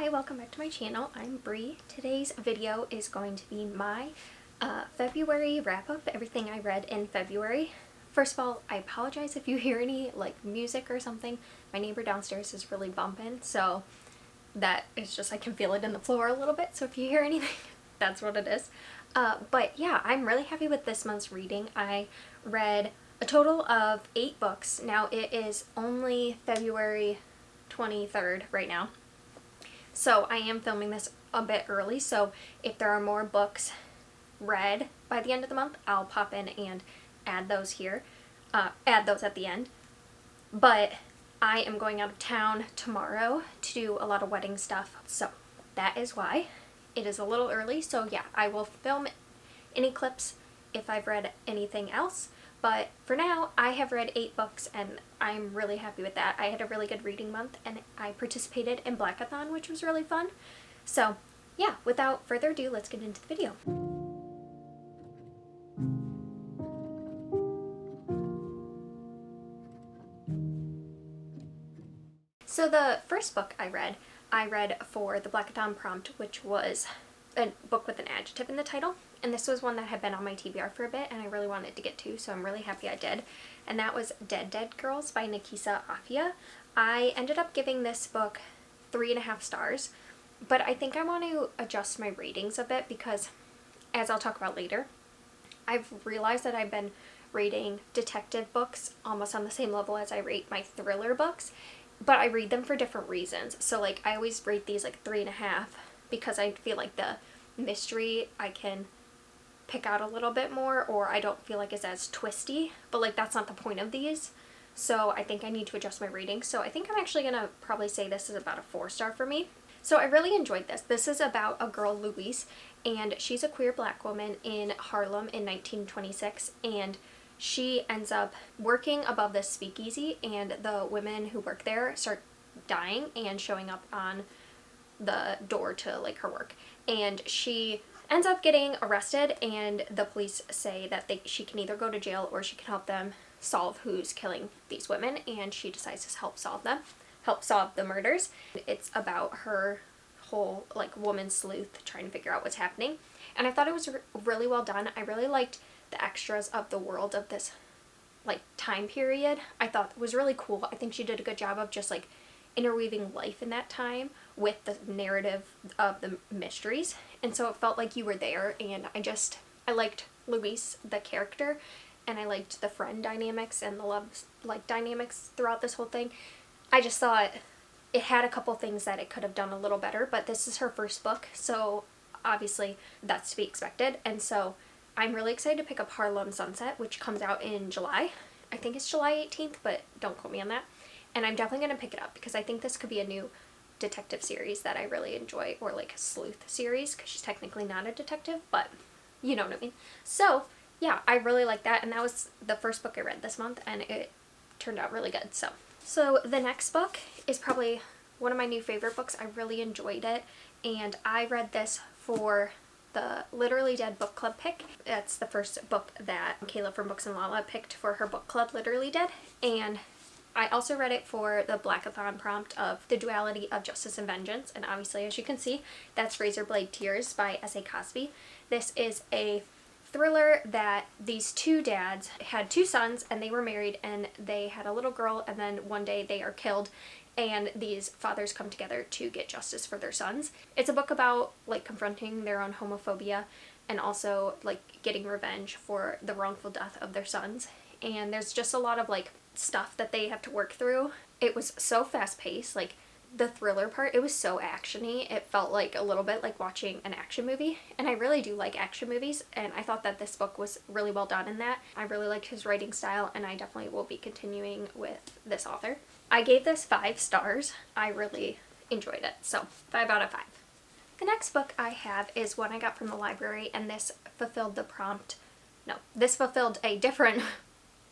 Hi, welcome back to my channel. I'm Bree. Today's video is going to be my February wrap-up, everything I read in February. First of all, I apologize if you hear any music or something. My neighbor downstairs is really bumping, so that is just, I can feel it in the floor a little bit, so if you hear anything, that's what it is. But yeah, I'm really happy with this month's reading. I read a total of 8 books. Now it is only February 23rd right now. So I am filming this a bit early, so if there are more books read by the end of the month, I'll pop in and add those here, add those at the end. But I am going out of town tomorrow to do a lot of wedding stuff, so that is why it is a little early. So yeah, I will film any clips if I've read anything else. But for now, I have read 8 books and I'm really happy with that. I had a really good reading month and I participated in Blackathon, which was really fun. So yeah, without further ado, let's get into the video. So the first book I read for the Blackathon prompt, which was a book with an adjective in the title. And this was one that had been on my TBR for a bit and I really wanted to get to, so I'm really happy I did. And that was Dead Dead Girls by Nikisa Afia. I ended up giving this book 3.5 stars, but I think I want to adjust my ratings a bit because, as I'll talk about later, I've realized that I've been rating detective books almost on the same level as I rate my thriller books, but I read them for different reasons. So I always rate these 3.5 because I feel like the mystery I can pick out a little bit more, or I don't feel like it's as twisty, but that's not the point of these. So I think I need to adjust my rating. So I think I'm actually gonna probably say this is about a 4-star for me. So I really enjoyed this. This is about a girl, Louise, and she's a queer black woman in Harlem in 1926, and she ends up working above this speakeasy, and the women who work there start dying and showing up on the door to her work, and she ends up getting arrested, and the police say that she can either go to jail or she can help them solve who's killing these women, and she decides to help solve the murders. It's about her whole woman sleuth trying to figure out what's happening, and I thought it was really well done. I really liked the extras of the world of this time period. I thought it was really cool. I think she did a good job of just interweaving life in that time with the narrative of the mysteries, and so it felt like you were there. And I liked Louise, the character, and I liked the friend dynamics and the love dynamics throughout this whole thing. I just thought it had a couple things that it could have done a little better, but this is her first book, so obviously that's to be expected. And so I'm really excited to pick up Harlem Sunset, which comes out in July. I think it's July 18th, but don't quote me on that. And I'm definitely going to pick it up because I think this could be a new detective series that I really enjoy, or a sleuth series, because she's technically not a detective, but you know what I mean. So yeah, I really like that, and that was the first book I read this month, and it turned out really good. So the next book is probably one of my new favorite books. I really enjoyed it, and I read this for the Literally Dead book club pick. That's the first book that Kayla from Books and Lala picked for her book club, Literally Dead, and I also read it for the Blackathon prompt of The Duality of Justice and Vengeance, and obviously, as you can see, that's Razorblade Tears by S.A. Cosby. This is a thriller that these 2 dads had 2 sons, and they were married, and they had a little girl, and then one day they are killed, and these fathers come together to get justice for their sons. It's a book about confronting their own homophobia and also getting revenge for the wrongful death of their sons. And there's just a lot of stuff that they have to work through. It was so fast-paced. The thriller part, it was so actiony. It felt a little bit like watching an action movie, and I really do like action movies, and I thought that this book was really well done in that. I really liked his writing style, and I definitely will be continuing with this author. I gave this 5 stars. I really enjoyed it, so 5 out of 5. The next book I have is one I got from the library, and this fulfilled the prompt. No, this fulfilled a different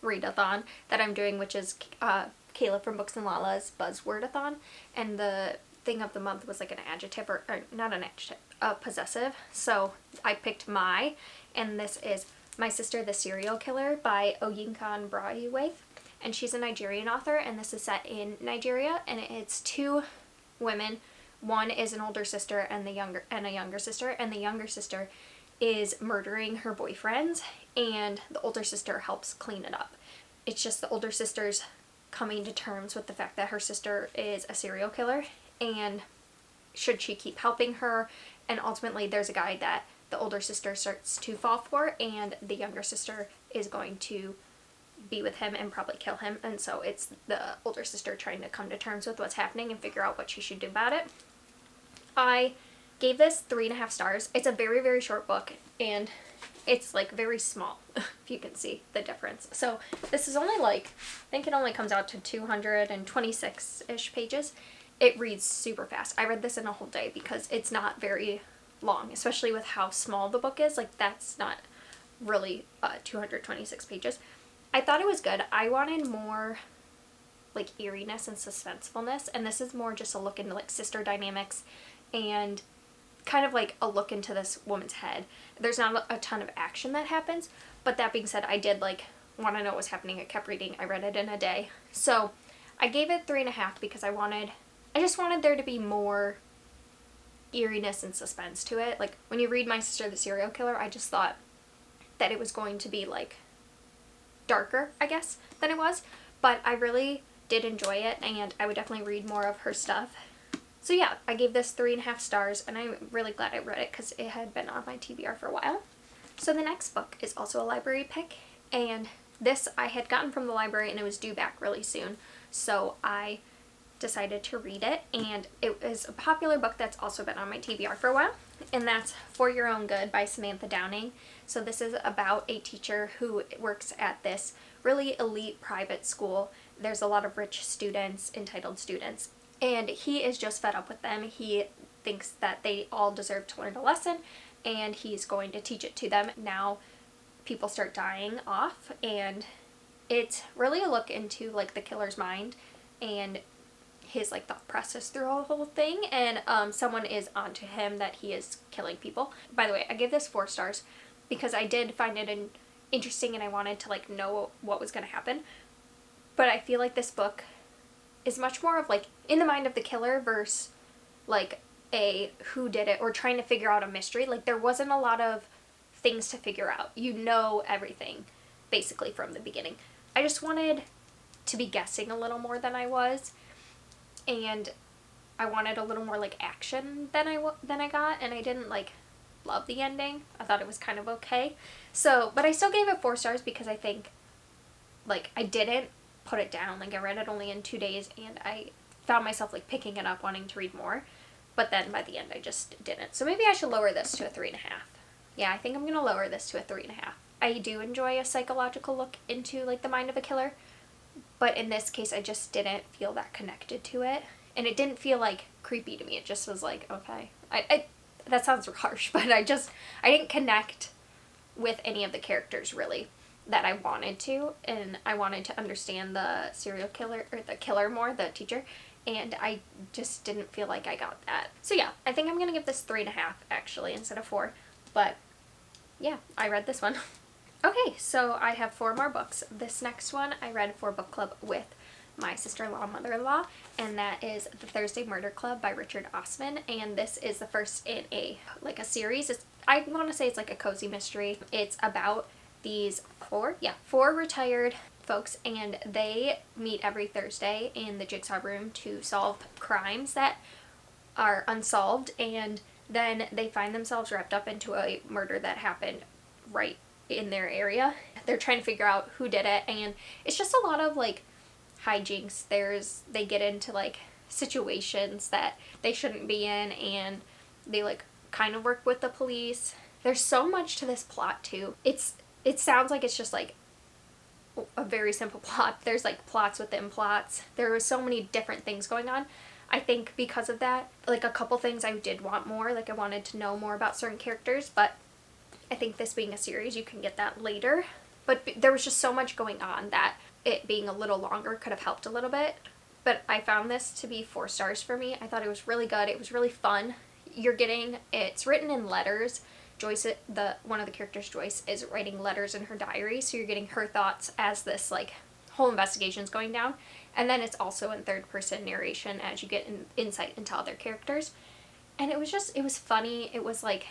readathon that I'm doing, which is Kayla from Books and Lala's Buzzwordathon, and the thing of the month was an adjective, or not an adjective, possessive. So I picked my, and this is My Sister the Serial Killer by Oyinkan Braithwaite, and she's a Nigerian author, and this is set in Nigeria, and it's 2 women One is an older sister and a younger sister, and the younger sister is murdering her boyfriends, and the older sister helps clean it up. It's just the older sister's coming to terms with the fact that her sister is a serial killer, and should she keep helping her? And ultimately there's a guy that the older sister starts to fall for, and the younger sister is going to be with him and probably kill him. And so it's the older sister trying to come to terms with what's happening and figure out what she should do about it. I gave this 3.5 stars. It's a very, very short book, and it's like very small, if you can see the difference. So this is only like, I think it only comes out to 226-ish pages. It reads super fast. I read this in a whole day because it's not very long, especially with how small the book is. Like, that's not really 226 pages. I thought it was good. I wanted more like eeriness and suspensefulness, and this is more just a look into like sister dynamics and kind of like a look into this woman's head. There's not a ton of action that happens, but that being said, I did like want to know what was happening. I kept reading. I read it in a day. So I gave it 3.5 because I just wanted there to be more eeriness and suspense to it. Like, when you read My Sister the Serial Killer, I just thought that it was going to be like darker, I guess, than it was, but I really did enjoy it, and I would definitely read more of her stuff. So yeah, I gave this 3.5 stars, and I'm really glad I read it because it had been on my TBR for a while. So the next book is also a library pick, and this I had gotten from the library and it was due back really soon, so I decided to read it, and it is a popular book that's also been on my TBR for a while, and that's For Your Own Good by Samantha Downing. So this is about a teacher who works at this really elite private school. There's a lot of rich students, entitled students, and he is just fed up with them. He thinks that they all deserve to learn a lesson, and he's going to teach it to them. Now people start dying off, and it's really a look into like the killer's mind and his like thought process through the whole thing, and someone is onto him that he is killing people. By the way, I give this 4 stars because I did find it interesting and I wanted to like know what was going to happen, but I feel like this book is much more of like in the mind of the killer versus like a who did it or trying to figure out a mystery. Like, there wasn't a lot of things to figure out. You know everything basically from the beginning. I just wanted to be guessing a little more than I was, and I wanted a little more like action than I got, and I didn't like love the ending. I thought it was kind of okay. So, but I still gave it 4 stars because I think like I didn't put it down. Like, I read it only in 2 days, and I found myself like picking it up, wanting to read more, but then by the end I just didn't. So maybe I should lower this to a 3.5. Yeah, I think I'm gonna lower this to a 3.5. I do enjoy a psychological look into like the mind of a killer, but in this case I just didn't feel that connected to it, and it didn't feel like creepy to me. It just was like, okay. I that sounds harsh, but I didn't connect with any of the characters really that I wanted to, and I wanted to understand the serial killer, or the killer more, the teacher, and I just didn't feel like I got that. So yeah, I think I'm gonna give this 3.5 actually instead of 4, but yeah, I read this one. Okay, so I have 4 more books. This next one I read for book club with my sister-in-law and mother-in-law, and that is The Thursday Murder Club by Richard Osman, and this is the first in a series. I want to say it's like a cozy mystery. It's about these 4 retired folks, and they meet every Thursday in the Jigsaw room to solve crimes that are unsolved, and then they find themselves wrapped up into a murder that happened right in their area. They're trying to figure out who did it, and it's just a lot of like hijinks. They get into like situations that they shouldn't be in, and they like kind of work with the police. There's so much to this plot too. It sounds like it's just like a very simple plot. There's like plots within plots. There were so many different things going on. I think because of that, like a couple things I did want more. Like, I wanted to know more about certain characters, but I think this being a series, you can get that later. But there was just so much going on that it being a little longer could have helped a little bit. But I found this to be 4 stars for me. I thought it was really good. It was really fun. It's written in letters. Joyce, one of the characters, Joyce, is writing letters in her diary, so you're getting her thoughts as this like whole investigation is going down. And then it's also in third person narration as you get insight into other characters. And it was funny. It was like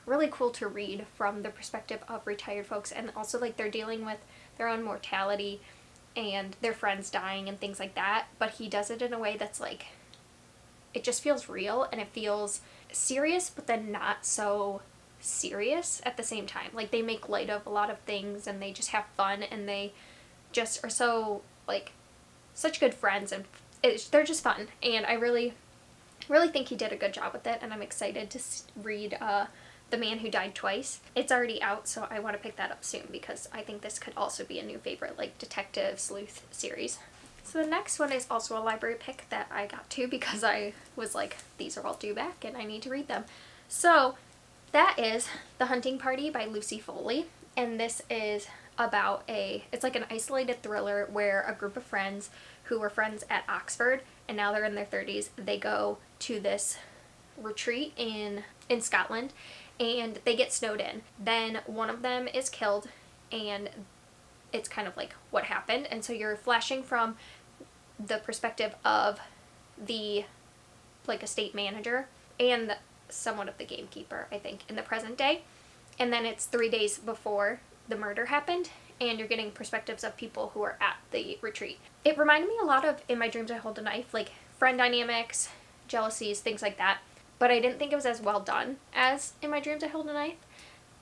really cool to read from the perspective of retired folks, and also like they're dealing with their own mortality and their friends dying and things like that, but he does it in a way that's like, it just feels real and it feels serious, but then not so serious at the same time. Like they make light of a lot of things and they just have fun, and they just are so like such good friends, and they're just fun, and I really think he did a good job with it, and I'm excited to read The Man Who Died Twice. It's already out, so I want to pick that up soon because I think this could also be a new favorite, like detective sleuth series. So the next one is also a library pick that I got to because I was like, these are all due back and I need to read them. So that is The Hunting Party by Lucy Foley, and this is about it's like an isolated thriller where a group of friends who were friends at Oxford and now they're in their 30s, they go to this retreat in Scotland, and they get snowed in. Then one of them is killed, and it's kind of like what happened. And so you're flashing from the perspective of the like estate manager and somewhat of the gamekeeper, I think, in the present day. And then it's 3 days before the murder happened, and you're getting perspectives of people who are at the retreat. It reminded me a lot of In My Dreams I Hold a Knife, like friend dynamics, jealousies, things like that. But I didn't think it was as well done as In My Dreams I Hold a Knife.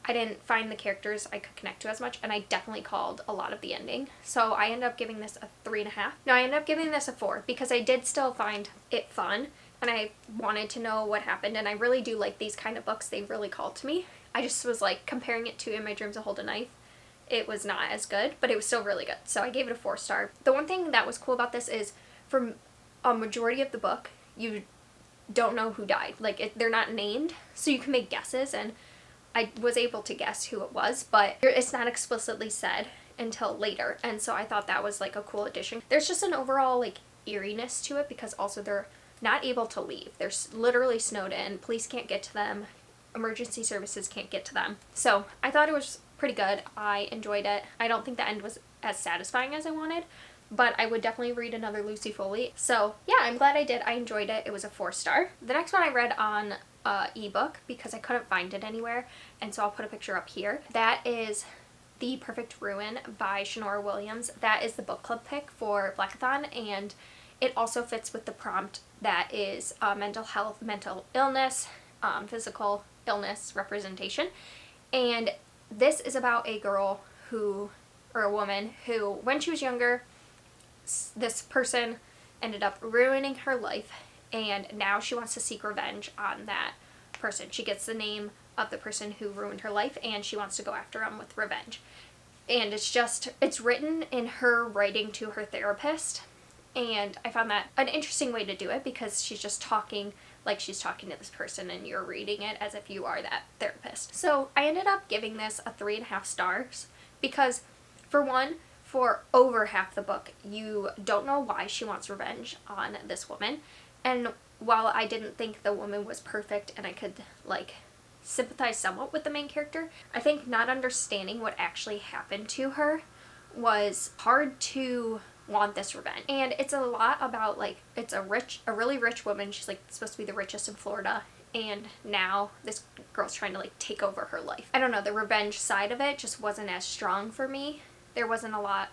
I didn't find the characters I could connect to as much, and I definitely called a lot of the ending. So I ended up giving this a 3.5. No, I ended up giving this a 4 because I did still find it fun, and I wanted to know what happened, and I really do like these kind of books. They really called to me. I just was like, comparing it to In My Dreams I Hold a Knife, it was not as good, but it was still really good. So I gave it a 4 star. The one thing that was cool about this is for a majority of the book, you don't know who died. Like, they're not named, so you can make guesses, and I was able to guess who it was, but it's not explicitly said until later, and so I thought that was like a cool addition. There's just an overall like eeriness to it because also they're not able to leave. They're literally snowed in. Police can't get to them. Emergency services can't get to them. So I thought it was pretty good. I enjoyed it. I don't think the end was as satisfying as I wanted, but I would definitely read another Lucy Foley. So yeah, I'm glad I did. I enjoyed it. It was a 4 star. The next one I read on ebook because I couldn't find it anywhere, and so I'll put a picture up here. That is The Perfect Ruin by Shanora Williams. That is the book club pick for Blackathon, and it also fits with the prompt that is mental health, mental illness, physical illness representation. And this is about a girl who, or a woman who, when she was younger, this person ended up ruining her life, and now she wants to seek revenge on that person. She gets the name of the person who ruined her life, and she wants to go after him with revenge. And it's written in her writing to her therapist, and I found that an interesting way to do it because she's just talking like she's talking to this person, and you're reading it as if you are that therapist. So I ended up giving this a 3.5 stars because, for one, for over half the book, you don't know why she wants revenge on this woman. And while I didn't think the woman was perfect and I could like sympathize somewhat with the main character, I think not understanding what actually happened to her was hard to want this revenge. And it's a lot about like, it's a really rich woman. She's like supposed to be the richest in Florida, and now this girl's trying to like take over her life. I don't know, the revenge side of it just wasn't as strong for me. There wasn't a lot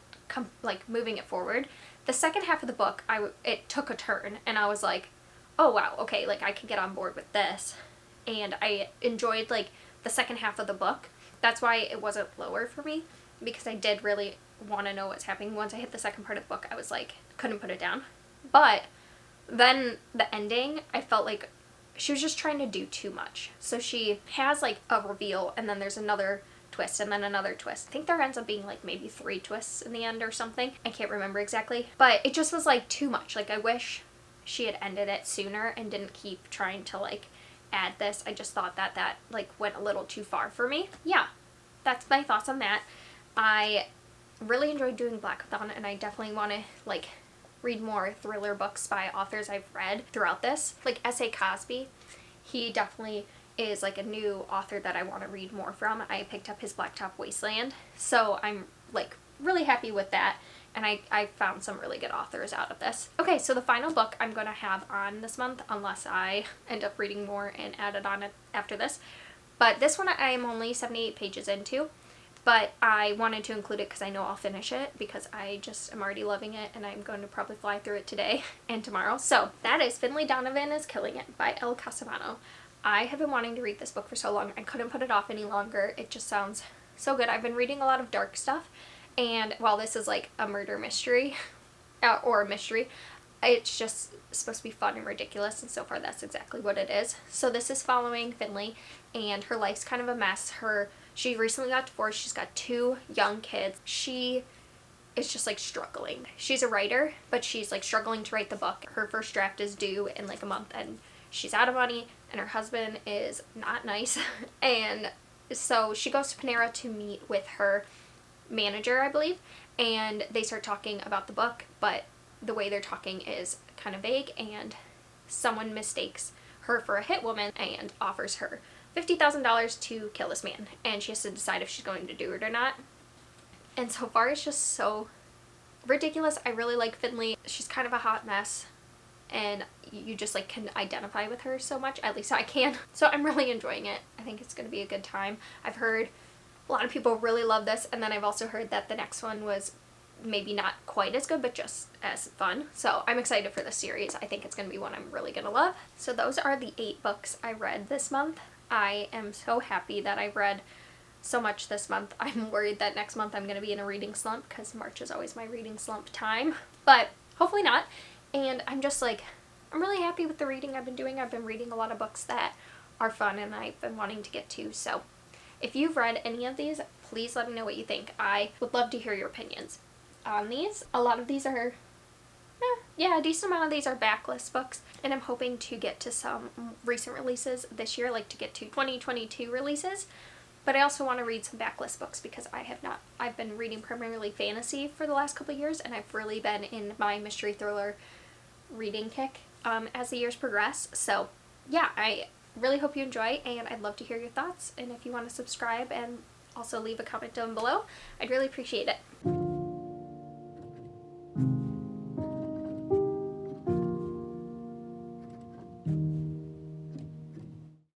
like moving it forward. The second half of the book, it took a turn, and I was like, oh wow, okay, like I can get on board with this. And I enjoyed like the second half of the book. That's why it wasn't lower for me, because I did really want to know what's happening. Once I hit the second part of the book, I was like, couldn't put it down. But then the ending, I felt like she was just trying to do too much. So she has like a reveal, and then there's another twist, and then another twist. I think there ends up being like maybe 3 twists in the end or something. I can't remember exactly. But it just was like too much. Like I wish she had ended it sooner and didn't keep trying to like add this. I just thought that like went a little too far for me. Yeah, that's my thoughts on that. I really enjoyed doing Blackathon, and I definitely want to like read more thriller books by authors I've read throughout this. Like S.A. Cosby, he definitely is like a new author that I want to read more from. I picked up his Blacktop Wasteland, so I'm like really happy with that. and I found some really good authors out of this. Okay, so the final book I'm going to have on this month, unless I end up reading more and add it on after this, but this one I am only 78 pages into, but I wanted to include it because I know I'll finish it, because I just am already loving it, and I'm going to probably fly through it today and tomorrow. So that is Finlay, Donovan is Killing It by El Casamano. I have been wanting to read this book for so long. I couldn't put it off any longer. It just sounds so good. I've been reading a lot of dark stuff, and while this is like a murder mystery, or a mystery, it's just supposed to be fun and ridiculous, and so far that's exactly what it is. So this is following Finlay, and her life's kind of a mess. She recently got divorced. She's got 2 young kids. She is just like struggling. She's a writer, but she's like struggling to write the book. Her first draft is due in like a month, and she's out of money, and her husband is not nice. And so she goes to Panera to meet with her manager, I believe, and they start talking about the book, but the way they're talking is kind of vague, and someone mistakes her for a hit woman and offers her $50,000 to kill this man, and she has to decide if she's going to do it or not. And so far it's just so ridiculous. I really like Finlay. She's kind of a hot mess, and you just like can identify with her so much, at least I can. So I'm really enjoying it. I think it's going to be a good time. I've heard a lot of people really love this, and then I've also heard that the next one was maybe not quite as good, but just as fun. So I'm excited for this series. I think it's going to be one I'm really going to love. So those are the 8 books I read this month. I am so happy that I read so much this month. I'm worried that next month I'm going to be in a reading slump, because March is always my reading slump time, but hopefully not. And I'm just like, I'm really happy with the reading I've been doing. I've been reading a lot of books that are fun and I've been wanting to get to. So if you've read any of these, please let me know what you think. I would love to hear your opinions on these. A lot of these are, a decent amount of these are backlist books, and I'm hoping to get to some recent releases this year, like to get to 2022 releases. But I also want to read some backlist books, because I've been reading primarily fantasy for the last couple of years, and I've really been in my mystery thriller reading kick as the years progress. So yeah, I really hope you enjoy, and I'd love to hear your thoughts, and if you want to subscribe and also leave a comment down below, I'd really appreciate it.